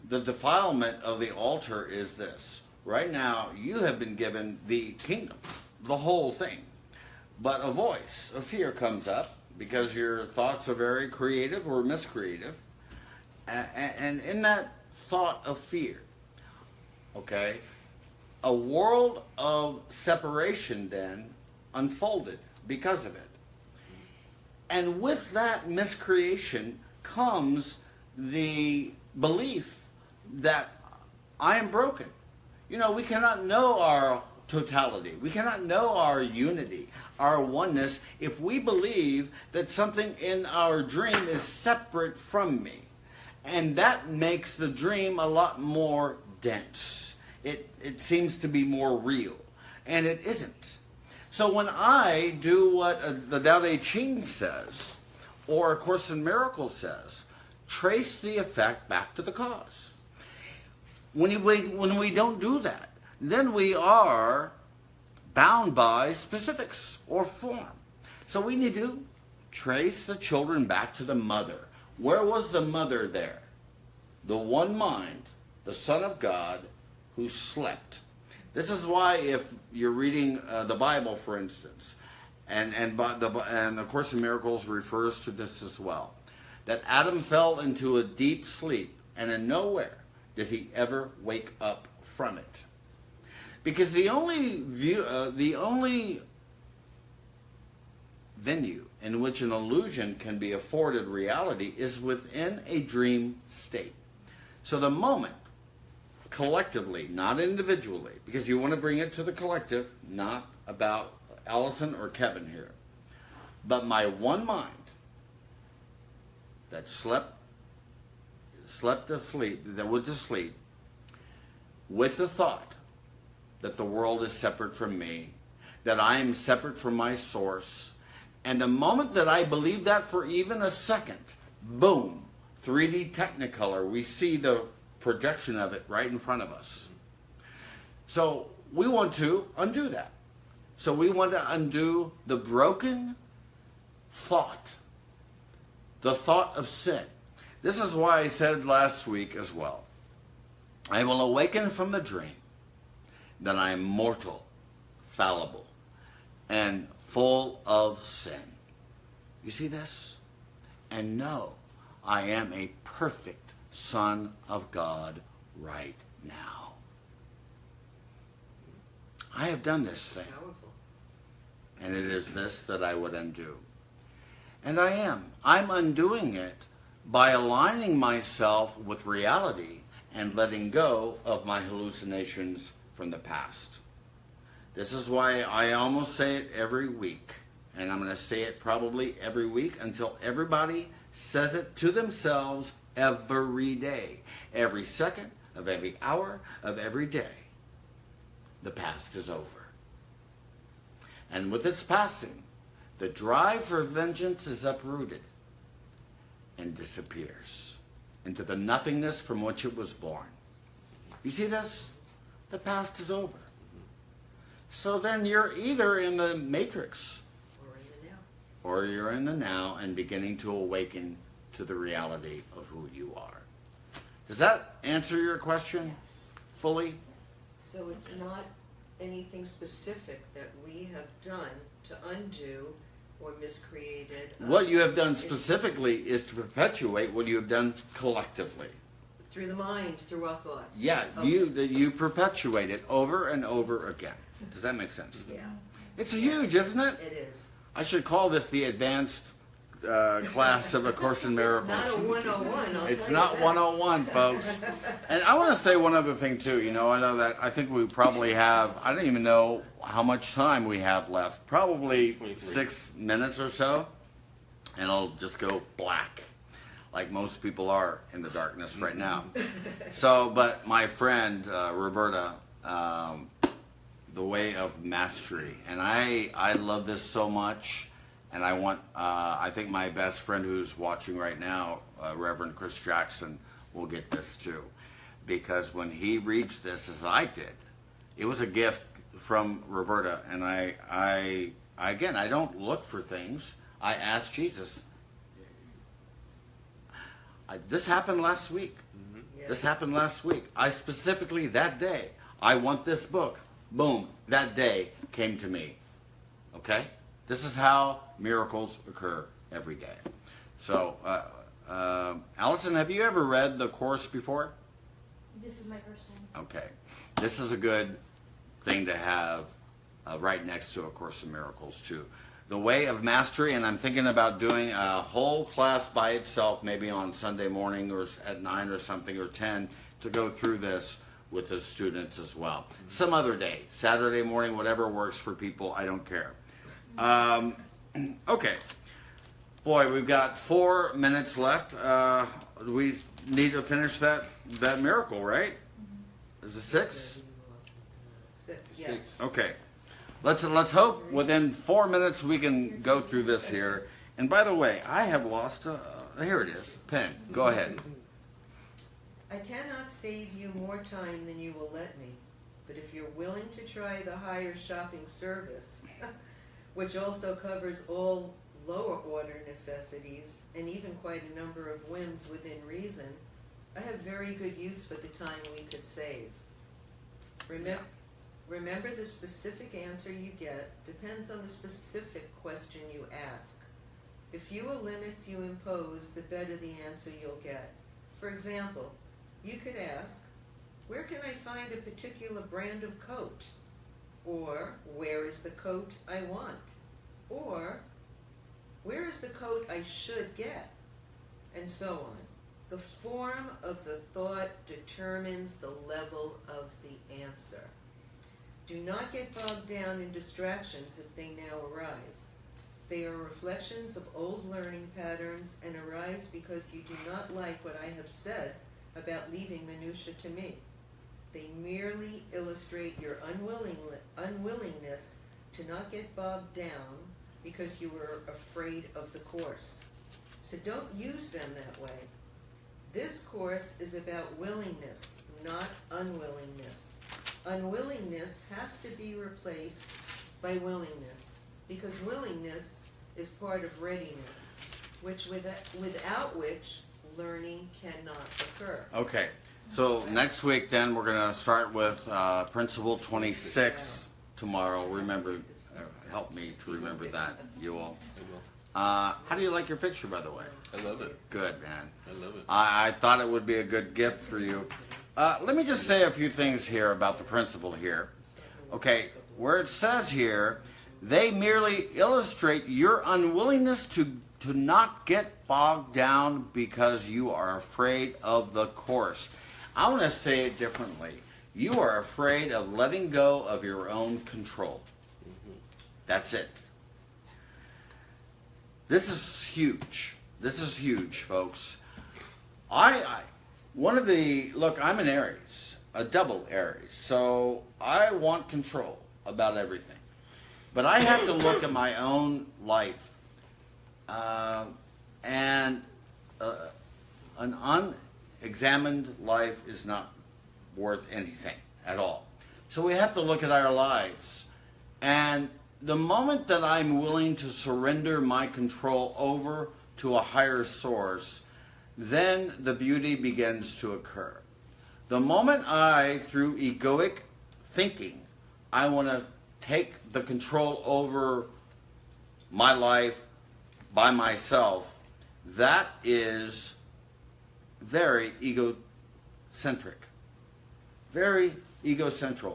the defilement of the altar is this. Right now, you have been given the kingdom, the whole thing. But a voice of fear comes up because your thoughts are very creative or miscreative. And in that thought of fear, okay, a world of separation then unfolded because of it. And with that miscreation comes the belief that I am broken. You know, we cannot know our totality. We cannot know our unity, our oneness, if we believe that something in our dream is separate from me. And that makes the dream a lot more dense. It seems to be more real. And it isn't. So when I do what the Tao Te Ching says, or A Course in Miracles says, trace the effect back to the cause. When we don't do that, then we are bound by specifics or form. So we need to trace the children back to the mother. Where was the mother there? The one mind, the Son of God, who slept. This is why if you're reading the Bible, for instance, and the Course in Miracles refers to this as well, that Adam fell into a deep sleep, and in nowhere did he ever wake up from it. Because the only venue in which an illusion can be afforded reality is within a dream state. So the moment, collectively, not individually, because you want to bring it to the collective, not about Allison or Kevin here, but my one mind that went to sleep with the thought that the world is separate from me, that I am separate from my source, and the moment that I believe that for even a second, boom, 3D Technicolor, we see the projection of it right in front of us. So we want to undo that. So we want to undo the broken thought, the thought of sin. This is why I said last week as well, I will awaken from the dream that I am mortal, fallible, and full of sin. You see this? And know I am a perfect Son of God right now. I have done this thing. Powerful. And it is this that I would undo. And I am. I'm undoing it by aligning myself with reality and letting go of my hallucinations from the past. This is why I almost say it every week. And I'm going to say it probably every week until everybody says it to themselves every day. Every second of every hour of every day. The past is over. And with its passing, the drive for vengeance is uprooted and disappears into the nothingness from which it was born. You see this? The past is over. So then you're either in the matrix Or in the now. or you're in the now and beginning to awaken to the reality of who you are. Does that answer your question Yes. fully? Yes. So it's not anything specific that we have done to undo or miscreated. What you have done specifically is to perpetuate what you have done collectively. Through the mind, through our thoughts. Yeah, Okay. you perpetuate it over and over again. Does that make sense? Yeah, It's huge, isn't it? it is. I should call this the advanced class of A Course in Miracles. It's not a 101, I'll It's tell not you that. 101, folks. And I want to say one other thing, too. You know, I know that I think we probably have, I don't even know how much time we have left. Probably 23. 6 minutes or so. And it'll just go black, like most people are in the darkness right now. So, but my friend, Roberta, The Way of Mastery. And I love this so much. And I want, I think my best friend who's watching right now, Reverend Chris Jackson will get this too. Because when he reads this, as I did, it was a gift from Roberta. And I don't look for things. I ask Jesus. This happened last week. Mm-hmm. Yes. This happened last week. I specifically, that day, I want this book. Boom. That day came to me. Okay? This is how miracles occur every day. So, Allison, have you ever read the course before? This is my first time. Okay. This is a good thing to have right next to A Course in Miracles, too. The Way of Mastery, and I'm thinking about doing a whole class by itself, maybe on Sunday morning or at 9 or something, or 10, to go through this with the students as well. Some other day, Saturday morning, whatever works for people, I don't care. Okay. Boy, we've got 4 minutes left. We need to finish that miracle, right? Is it 6? 6, yes. Okay. Let's hope within 4 minutes we can go through this here. And by the way, I have lost here it is. Pen. Go ahead. I cannot save you more time than you will let me, but if you're willing to try the higher shopping service, which also covers all lower order necessities and even quite a number of whims within reason, I have very good use for the time we could save. Remember, the specific answer you get depends on the specific question you ask. The fewer limits you impose, the better the answer you'll get. For example, you could ask, where can I find a particular brand of coat? Or, where is the coat I want? Or, where is the coat I should get? And so on. The form of the thought determines the level of the answer. Do not get bogged down in distractions if they now arise. They are reflections of old learning patterns and arise because you do not like what I have said about leaving minutia to me. They merely illustrate your unwillingness to not get bogged down because you were afraid of the course. So don't use them that way. This course is about willingness, not unwillingness. Unwillingness has to be replaced by willingness, because willingness is part of readiness, without which learning cannot occur. Okay. So next week, then, we're going to start with Principle 26 tomorrow. Remember, help me to remember that, you all. How do you like your picture, by the way? I love it. Good, man. I love it. I thought it would be a good gift for you. Let me just say a few things here about the principle here. Okay, where it says here, they merely illustrate your unwillingness to not get bogged down because you are afraid of the course. I want to say it differently. You are afraid of letting go of your own control. That's it. This is huge. This is huge, folks. Look, I'm an Aries, a double Aries, so I want control about everything. But I have to look at my own life, and an unexamined life is not worth anything at all. So we have to look at our lives. And the moment that I'm willing to surrender my control over to a higher source, then the beauty begins to occur. The moment through egoic thinking, I want to take the control over my life by myself, that is very egocentric. Very egocentric.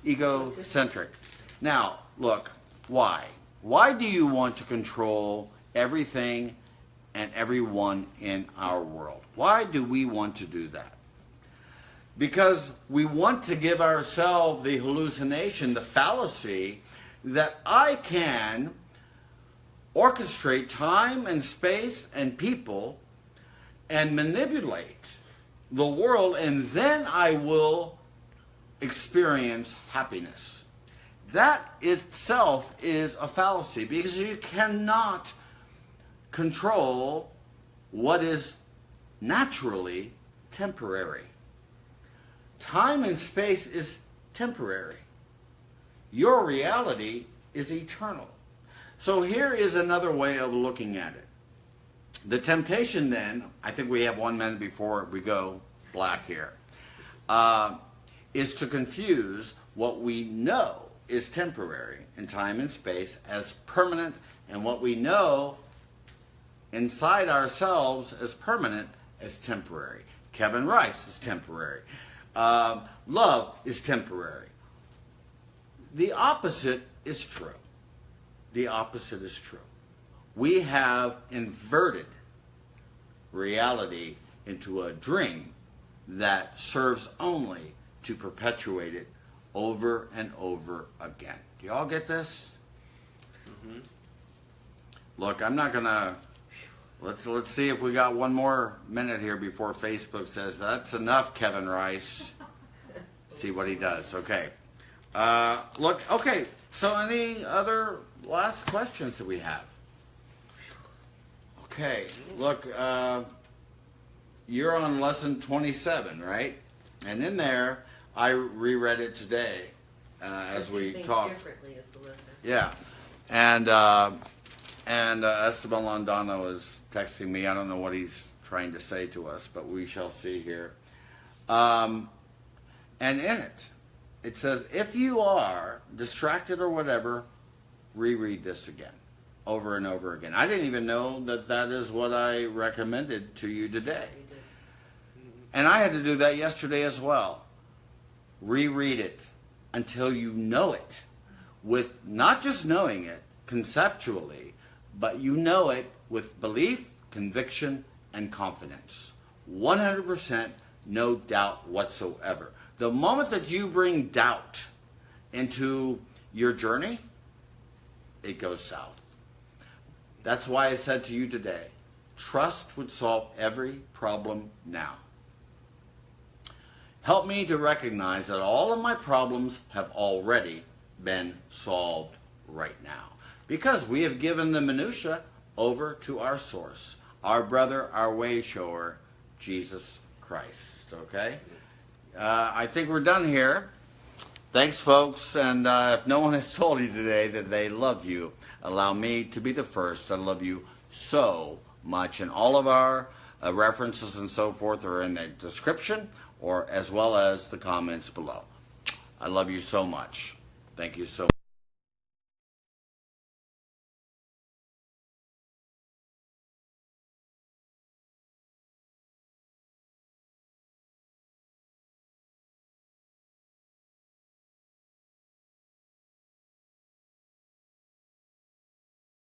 Egocentric. Now, look, why? Why do you want to control everything and everyone in our world? Why do we want to do that? Because we want to give ourselves the hallucination, the fallacy, that I can orchestrate time and space and people and manipulate the world, and then I will experience happiness. That itself is a fallacy, because you cannot control what is naturally temporary. Time and space is temporary. Your reality is eternal. So here is another way of looking at it. The temptation then, I think we have 1 minute before we go black here, is to confuse what we know is temporary in time and space as permanent, and what we know inside ourselves as permanent as temporary. Kevin Rice is temporary. Love is temporary. The opposite is true. The opposite is true. We have inverted reality into a dream that serves only to perpetuate it over and over again. Do y'all get this? Mm-hmm. Look, I'm not gonna. Let's see if we got 1 more minute here before Facebook says that's enough, Kevin Rice. See what he does. Okay. Look. Okay. So, any other last questions that we have? Okay. Look. You're on lesson 27, right? And in there, I reread it today as we talked. Differently as the lesson. Yeah, and Esteban Landano is texting me. I don't know what he's trying to say to us, but we shall see here. And in it says, if you are distracted or whatever, reread this again, over and over again. I didn't even know that that is what I recommended to you today. And I had to do that yesterday as well. Reread it until you know it, with not just knowing it conceptually, but you know it with belief, conviction, and confidence. 100%, no doubt whatsoever. The moment that you bring doubt into your journey, it goes south. That's why I said to you today, trust would solve every problem now. Help me to recognize that all of my problems have already been solved right now, because we have given the minutia over to our source, our brother, our way shower, Jesus Christ. Okay? I think we're done here. Thanks, folks. And if no one has told you today that they love you, allow me to be the first. I love you so much. And all of our references and so forth are in the description, or as well as the comments below. I love you so much. Thank you so much.